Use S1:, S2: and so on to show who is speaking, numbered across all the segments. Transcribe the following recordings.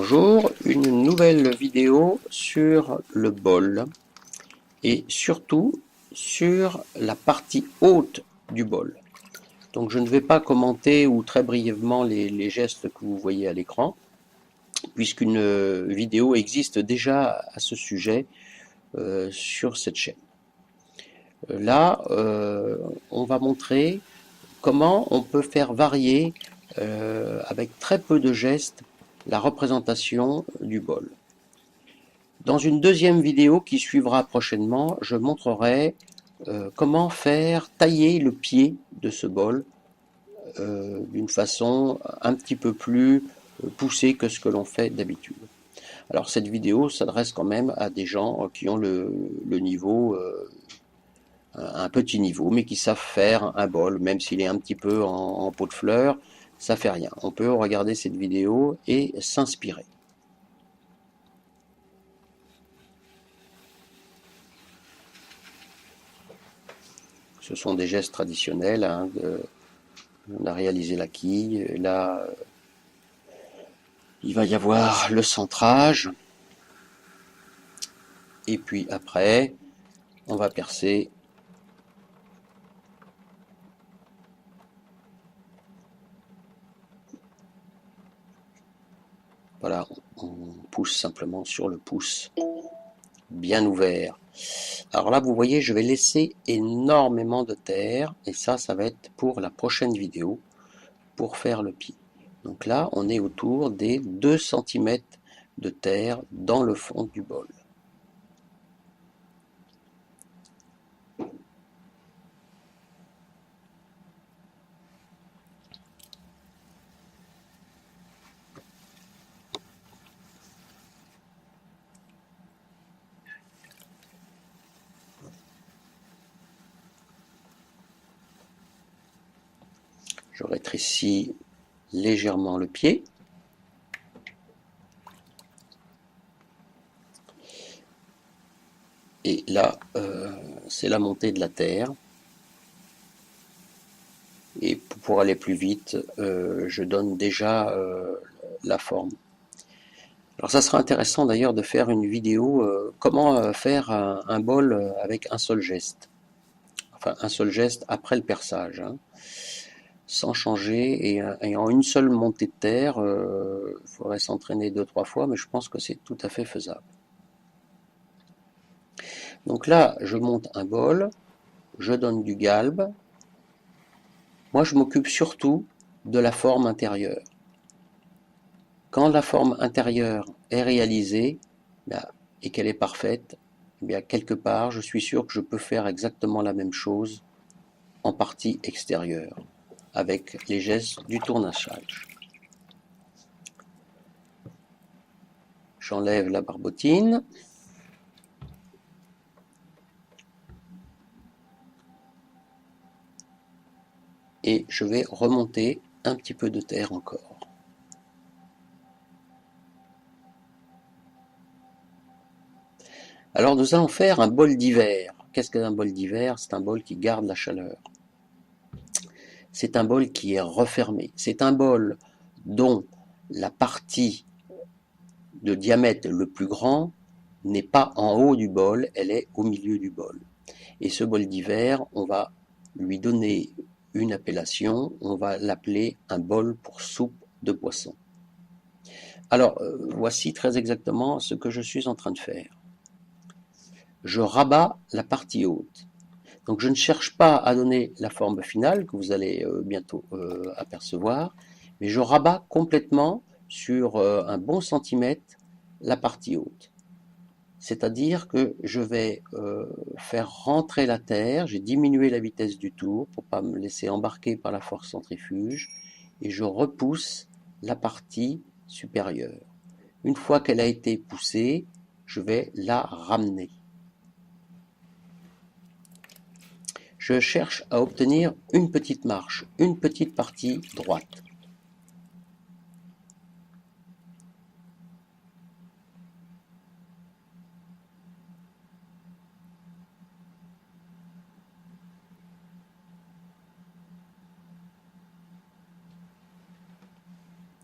S1: Bonjour, une nouvelle vidéo sur le bol et surtout sur la partie haute du bol. Donc je ne vais pas commenter ou très brièvement les gestes que vous voyez à l'écran, puisqu'une vidéo existe déjà à ce sujet sur cette chaîne. Là, on va montrer comment on peut faire varier avec très peu de gestes la représentation du bol. Dans une deuxième vidéo qui suivra prochainement, je montrerai comment faire tailler le pied de ce bol d'une façon un petit peu plus poussée que ce que l'on fait d'habitude. Alors cette vidéo s'adresse quand même à des gens qui ont le niveau, un petit niveau, mais qui savent faire un bol, même s'il est un petit peu en pot de fleurs, ça fait rien. On peut regarder cette vidéo et s'inspirer. Ce sont des gestes traditionnels. On a réalisé la quille. Et là, il va y avoir le centrage. Et puis après, on va percer. Voilà, on pousse simplement sur le pouce, bien ouvert. Alors là, vous voyez, je vais laisser énormément de terre. Et ça va être pour la prochaine vidéo, pour faire le pied. Donc là, on est autour des 2 cm de terre dans le fond du bol. Je rétrécis légèrement le pied. Et là, c'est la montée de la terre. Et pour aller plus vite, je donne déjà la forme. Alors ça sera intéressant d'ailleurs de faire une vidéo comment faire un bol avec un seul geste. Enfin, un seul geste après le perçage, hein, sans changer et en une seule montée de terre. Il faudrait s'entraîner 2-3 fois, mais je pense que c'est tout à fait faisable. Donc là, je monte un bol, je donne du galbe. Moi, je m'occupe surtout de la forme intérieure. Quand la forme intérieure est réalisée et qu'elle est parfaite, bien quelque part, je suis sûr que je peux faire exactement la même chose en partie extérieure, avec les gestes du tournachage. J'enlève la barbotine. Et je vais remonter un petit peu de terre encore. Alors nous allons faire un bol d'hiver. Qu'est-ce qu'un bol d'hiver? C'est un bol qui garde la chaleur. C'est un bol qui est refermé. C'est un bol dont la partie de diamètre le plus grand n'est pas en haut du bol, elle est au milieu du bol. Et ce bol d'hiver, on va lui donner une appellation, on va l'appeler un bol pour soupe de poisson. Alors, voici très exactement ce que je suis en train de faire. Je rabats la partie haute. Donc je ne cherche pas à donner la forme finale que vous allez bientôt apercevoir, mais je rabats complètement sur un bon centimètre la partie haute. C'est-à-dire que je vais faire rentrer la terre, j'ai diminué la vitesse du tour pour ne pas me laisser embarquer par la force centrifuge, et je repousse la partie supérieure. Une fois qu'elle a été poussée, je vais la ramener. Je cherche à obtenir une petite marche, une petite partie droite.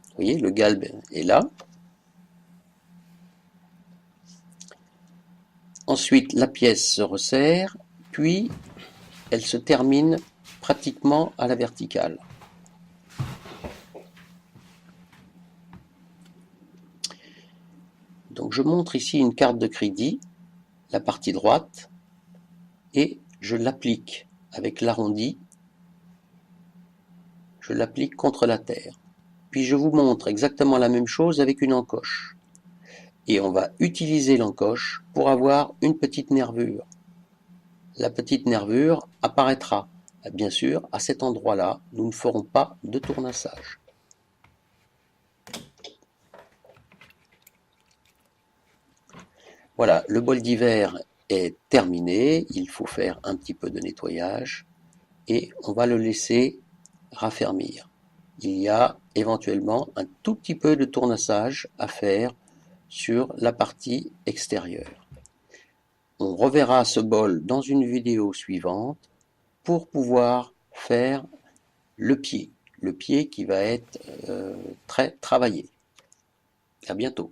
S1: Vous voyez, le galbe est là. Ensuite, la pièce se resserre, puis elle se termine pratiquement à la verticale. Donc je montre ici une carte de crédit, la partie droite, et je l'applique avec l'arrondi, je l'applique contre la terre. Puis je vous montre exactement la même chose avec une encoche. Et on va utiliser l'encoche pour avoir une petite nervure. La petite nervure apparaîtra. Bien sûr, à cet endroit-là, nous ne ferons pas de tournassage. Voilà, le bol d'hiver est terminé. Il faut faire un petit peu de nettoyage et on va le laisser raffermir. Il y a éventuellement un tout petit peu de tournassage à faire sur la partie extérieure. On reverra ce bol dans une vidéo suivante pour pouvoir faire le pied qui va être très travaillé. À bientôt.